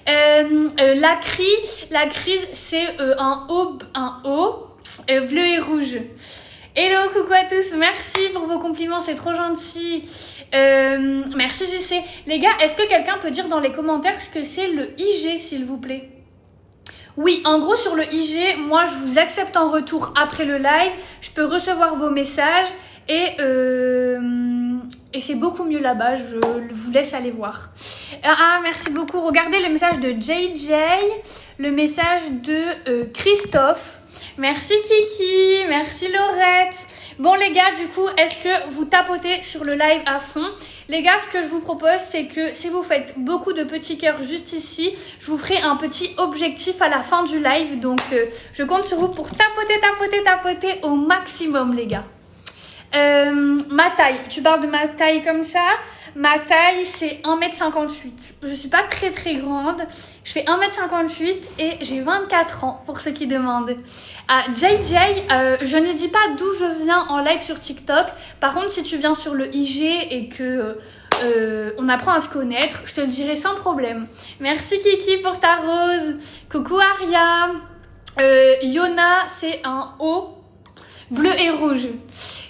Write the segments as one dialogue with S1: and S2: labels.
S1: La crise, c'est un O bleu et rouge. Hello, coucou à tous, merci pour vos compliments, c'est trop gentil. Merci JC. Les gars, est-ce que quelqu'un peut dire dans les commentaires ce que c'est le IG, s'il vous plaît? Oui, en gros, sur le IG, moi, je vous accepte en retour après le live. Je peux recevoir vos messages et c'est beaucoup mieux là-bas. Je vous laisse aller voir. Ah, merci beaucoup. Regardez le message de JJ, le message de Christophe. Merci Kiki, merci Laurette. Bon les gars, du coup, est-ce que vous tapotez sur le live à fond? Les gars, ce que je vous propose, c'est que si vous faites beaucoup de petits cœurs juste ici, je vous ferai un petit objectif à la fin du live. Donc, je compte sur vous pour tapoter au maximum, les gars. Ma taille, tu parles de ma taille comme ça? Ma taille, c'est 1m58. Je suis pas très grande. Je fais 1m58 et j'ai 24 ans, pour ceux qui demandent. JJ, je ne dis pas d'où je viens en live sur TikTok. Par contre, si tu viens sur le IG et que on apprend à se connaître, je te le dirai sans problème. Merci Kiki pour ta rose. Coucou Aria. Yona, c'est un O bleu et rouge.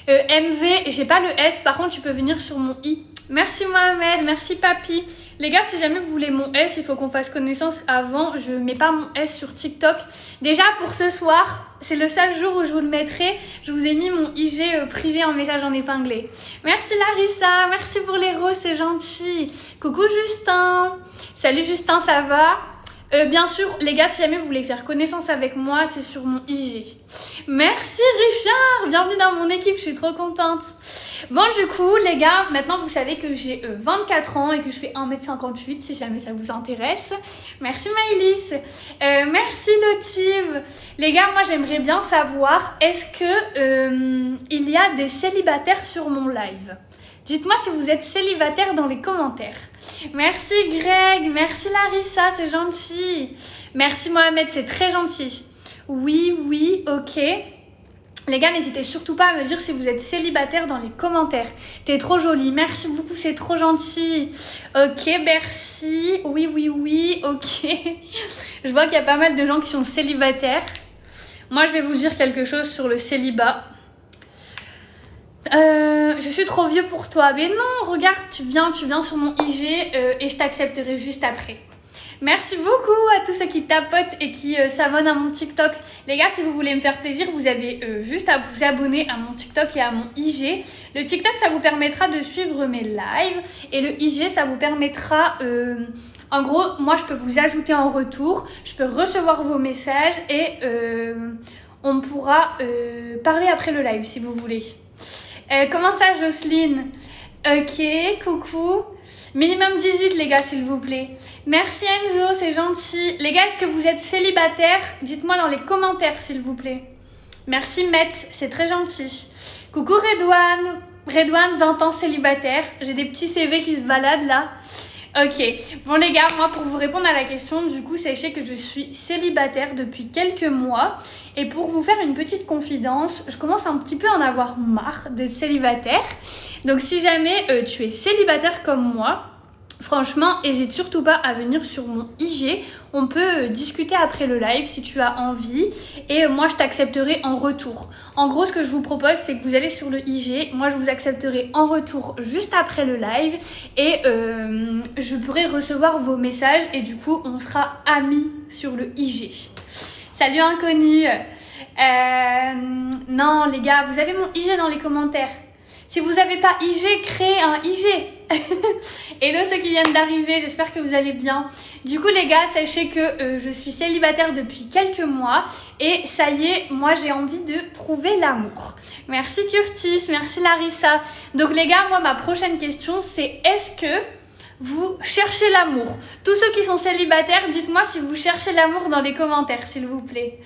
S1: MV, j'ai pas le S. Par contre, tu peux venir sur mon I. Merci Mohamed, merci Papy. Les gars, si jamais vous voulez mon S, il faut qu'on fasse connaissance avant. Je mets pas mon S sur TikTok. Déjà pour ce soir, c'est le seul jour où je vous le mettrai. Je vous ai mis mon IG privé en message en épinglé. Merci Larissa, merci pour les roses, c'est gentil. Coucou Justin. Salut Justin, ça va? Bien sûr, les gars, si jamais vous voulez faire connaissance avec moi, c'est sur mon IG. Merci Richard, bienvenue dans mon équipe, je suis trop contente. Bon, du coup, les gars, maintenant vous savez que j'ai 24 ans et que je fais 1m58, si jamais ça vous intéresse. Merci Maëlys, merci Lotive. Les gars, moi j'aimerais bien savoir, est-ce que il y a des célibataires sur mon live? Dites-moi si vous êtes célibataire dans les commentaires. Merci Greg, merci Larissa, c'est gentil. Merci Mohamed, c'est très gentil. Oui, ok. Les gars, n'hésitez surtout pas à me dire si vous êtes célibataire dans les commentaires. T'es trop jolie, merci beaucoup, c'est trop gentil. Ok, merci. Oui, ok. Je vois qu'il y a pas mal de gens qui sont célibataires. Moi, je vais vous dire quelque chose sur le célibat. Je suis trop vieux pour toi. Mais non, regarde, tu viens sur mon IG et je t'accepterai juste après. Merci beaucoup à tous ceux qui tapotent et qui s'abonnent à mon TikTok. Les gars, si vous voulez me faire plaisir, vous avez juste à vous abonner à mon TikTok et à mon IG. Le TikTok, ça vous permettra de suivre mes lives. Et le IG, ça vous permettra... en gros, moi, je peux vous ajouter en retour. Je peux recevoir vos messages et on pourra parler après le live si vous voulez. Comment ça, Jocelyne? Ok, coucou. Minimum 18, les gars, s'il vous plaît. Merci Enzo, c'est gentil. Les gars, est-ce que vous êtes célibataire? Dites-moi dans les commentaires, s'il vous plaît. Merci Metz, c'est très gentil. Coucou Redouane. Redouane, 20 ans célibataire. J'ai des petits CV qui se baladent là. Ok, bon les gars, moi pour vous répondre à la question, du coup sachez que je suis célibataire depuis quelques mois. Et pour vous faire une petite confidence, je commence un petit peu à en avoir marre d'être célibataire. Donc si jamais tu es célibataire comme moi, franchement, n'hésite surtout pas à venir sur mon IG. On peut discuter après le live si tu as envie. Et moi, je t'accepterai en retour. En gros, ce que je vous propose, c'est que vous allez sur le IG. Moi, je vous accepterai en retour juste après le live. Et je pourrai recevoir vos messages. Et du coup, on sera amis sur le IG. Salut inconnu. Non, les gars, vous avez mon IG dans les commentaires. Si vous n'avez pas IG, créez un IG. Hello ceux qui viennent d'arriver, j'espère que vous allez bien. Du coup les gars, sachez que je suis célibataire depuis quelques mois. Et ça y est, moi j'ai envie de trouver l'amour. Merci Curtis, merci Larissa. Donc les gars, moi ma prochaine question c'est: est-ce que vous cherchez l'amour? Tous ceux qui sont célibataires, dites-moi si vous cherchez l'amour dans les commentaires s'il vous plaît.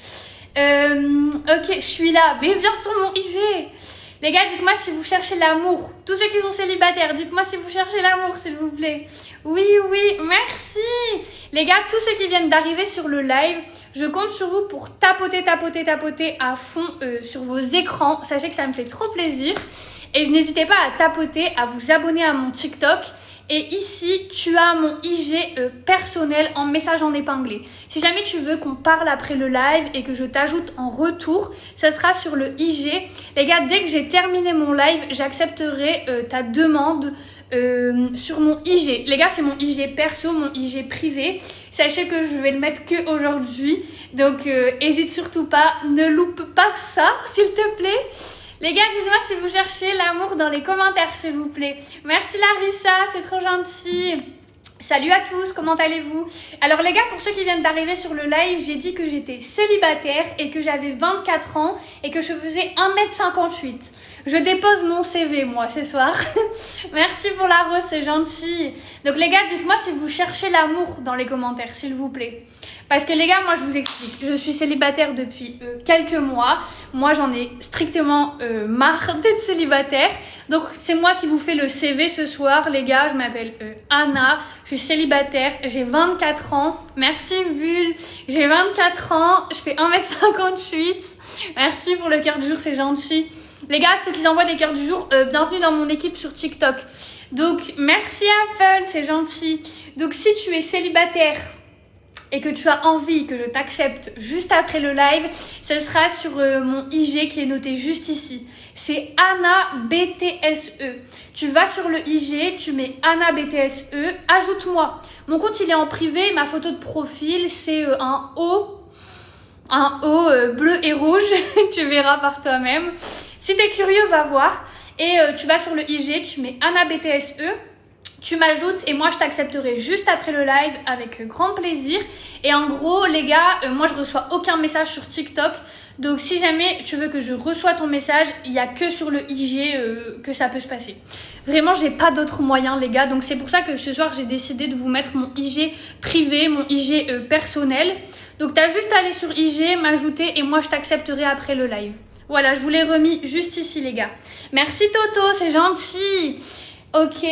S1: Ok, je suis là, mais viens sur mon IG. Les gars, dites-moi si vous cherchez l'amour. Tous ceux qui sont célibataires, dites-moi si vous cherchez l'amour, s'il vous plaît. Oui, merci. Les gars, tous ceux qui viennent d'arriver sur le live, je compte sur vous pour tapoter à fond sur vos écrans. Sachez que ça me fait trop plaisir. Et n'hésitez pas à tapoter, à vous abonner à mon TikTok Et ici, tu as mon IG personnel en message en épinglé. Si jamais tu veux qu'on parle après le live et que je t'ajoute en retour, ça sera sur le IG. Les gars, dès que j'ai terminé mon live, j'accepterai ta demande sur mon IG. Les gars, c'est mon IG perso, mon IG privé. Sachez que je vais le mettre que aujourd'hui. Donc, hésite surtout pas. Ne loupe pas ça, s'il te plaît. Les gars, dites-moi si vous cherchez l'amour dans les commentaires, s'il vous plaît. Merci Larissa, c'est trop gentil. Salut à tous, comment allez-vous? Alors les gars, pour ceux qui viennent d'arriver sur le live, j'ai dit que j'étais célibataire et que j'avais 24 ans et que je faisais 1m58. Je dépose mon CV moi ce soir. Merci pour la rose, c'est gentil. Donc les gars, dites-moi si vous cherchez l'amour dans les commentaires, s'il vous plaît. Parce que les gars, moi je vous explique, je suis célibataire depuis quelques mois. Moi j'en ai strictement marre d'être célibataire. Donc c'est moi qui vous fais le CV ce soir les gars. Je m'appelle Anna, je suis célibataire, j'ai 24 ans. Merci Bulle, j'ai 24 ans, je fais 1m58. Merci pour le cœur du jour, c'est gentil. Les gars, ceux qui envoient des cœurs du jour, bienvenue dans mon équipe sur TikTok. Donc merci Apple, c'est gentil. Donc si tu es célibataire et que tu as envie que je t'accepte juste après le live, ce sera sur mon IG qui est noté juste ici. C'est Anna BTSE. Tu vas sur le IG, tu mets Anna BTSE, ajoute-moi. Mon compte il est en privé, ma photo de profil c'est un O bleu et rouge, tu verras par toi-même. Si tu es curieux, va voir. Et tu vas sur le IG, tu mets Anna BTSE. Tu m'ajoutes et moi je t'accepterai juste après le live avec grand plaisir. Et en gros les gars, moi je reçois aucun message sur TikTok. Donc si jamais tu veux que je reçois ton message, il n'y a que sur le IG que ça peut se passer. Vraiment j'ai pas d'autres moyens les gars. Donc c'est pour ça que ce soir j'ai décidé de vous mettre mon IG privé, mon IG personnel. Donc t'as juste à aller sur IG, m'ajouter et moi je t'accepterai après le live. Voilà, je vous l'ai remis juste ici les gars. Merci Toto, c'est gentil. Ok,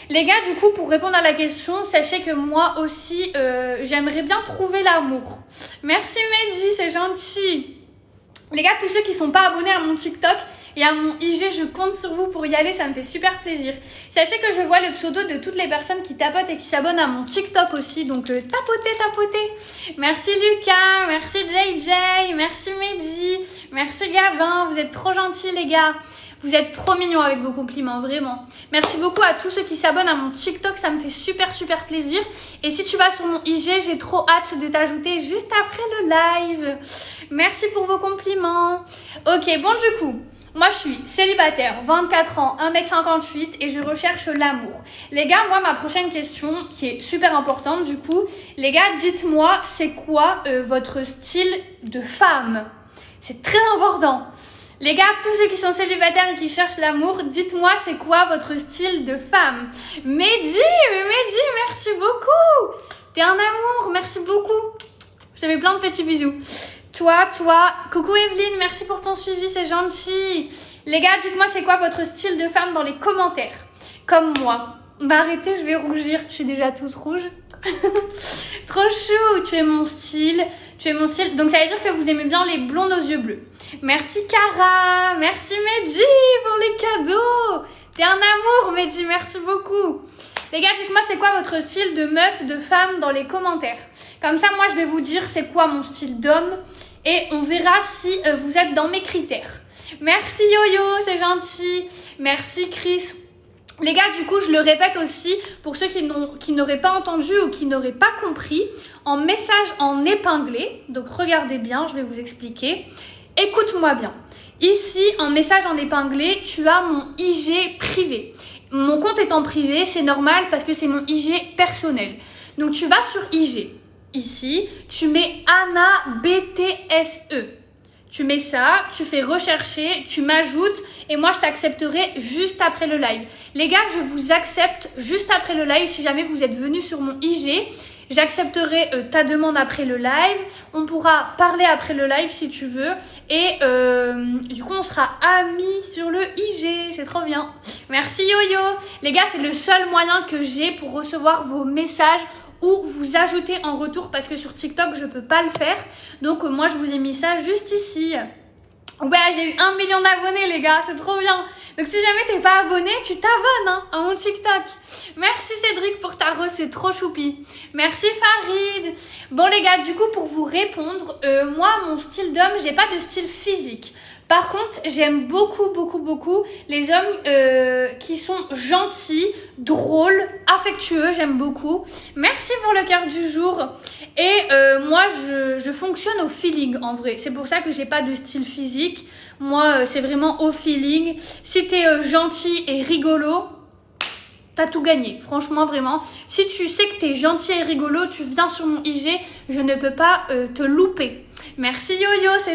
S1: les gars, du coup, pour répondre à la question, sachez que moi aussi, j'aimerais bien trouver l'amour. Merci Mehdi, c'est gentil. Les gars, tous ceux qui sont pas abonnés à mon TikTok et à mon IG, je compte sur vous pour y aller, ça me fait super plaisir. Sachez que je vois le pseudo de toutes les personnes qui tapotent et qui s'abonnent à mon TikTok aussi, donc tapotez. Merci Lucas, merci JJ, merci Mehdi, merci Gabin, vous êtes trop gentils les gars. Vous êtes trop mignons avec vos compliments, vraiment. Merci beaucoup à tous ceux qui s'abonnent à mon TikTok, ça me fait super plaisir. Et si tu vas sur mon IG, j'ai trop hâte de t'ajouter juste après le live. Merci pour vos compliments. Ok, bon du coup, moi je suis célibataire, 24 ans, 1m58 et je recherche l'amour. Les gars, moi ma prochaine question qui est super importante du coup, les gars, dites-moi c'est quoi votre style de femme? C'est très important. Les gars, tous ceux qui sont célibataires et qui cherchent l'amour, dites-moi c'est quoi votre style de femme. Mehdi, merci beaucoup. T'es un amour, merci beaucoup. Je te fais plein de petits bisous. Toi, coucou Evelyne, merci pour ton suivi, c'est gentil. Les gars, dites-moi c'est quoi votre style de femme dans les commentaires. Comme moi. Bah arrêtez, je vais rougir, je suis déjà tous rouge. Trop chou, tu es mon style. Donc ça veut dire que vous aimez bien les blondes aux yeux bleus. Merci Cara, merci Mehdi pour les cadeaux. T'es un amour Mehdi, merci beaucoup. Les gars, dites-moi c'est quoi votre style de meuf, de femme dans les commentaires. Comme ça, moi je vais vous dire c'est quoi mon style d'homme et on verra si vous êtes dans mes critères. Merci Yo-Yo, c'est gentil. Merci Chris. Les gars, du coup, je le répète aussi, pour ceux qui n'auraient pas entendu ou qui n'auraient pas compris, en message en épinglé, donc regardez bien, je vais vous expliquer. Écoute-moi bien. Ici, en message en épinglé, tu as mon IG privé. Mon compte est en privé, c'est normal parce que c'est mon IG personnel. Donc, tu vas sur IG. Ici, tu mets Anna BTSE. Tu mets ça, tu fais rechercher, tu m'ajoutes et moi je t'accepterai juste après le live. Les gars, je vous accepte juste après le live si jamais vous êtes venus sur mon IG. J'accepterai ta demande après le live. On pourra parler après le live si tu veux. Et du coup, on sera amis sur le IG. C'est trop bien. Merci Yo-Yo. Les gars, c'est le seul moyen que j'ai pour recevoir vos messages ou vous ajouter en retour parce que sur TikTok, je peux pas le faire. Donc, moi, je vous ai mis ça juste ici. Ouais, j'ai eu 1 million d'abonnés, les gars, c'est trop bien. Donc si jamais t'es pas abonné, tu t'abonnes hein, à mon TikTok. Merci Cédric pour ta rose, c'est trop choupi. Merci Farid. Bon les gars, du coup pour vous répondre, moi mon style d'homme, j'ai pas de style physique. Par contre, j'aime beaucoup les hommes qui sont gentils, drôles, affectueux, j'aime beaucoup. Merci pour le cœur du jour. Et moi, je fonctionne au feeling en vrai. C'est pour ça que j'ai pas de style physique. Moi, c'est vraiment au feeling. Si t'es gentil et rigolo, t'as tout gagné. Franchement, vraiment. Si tu sais que t'es gentil et rigolo, tu viens sur mon IG, je ne peux pas te louper. Merci Yo-Yo, c'est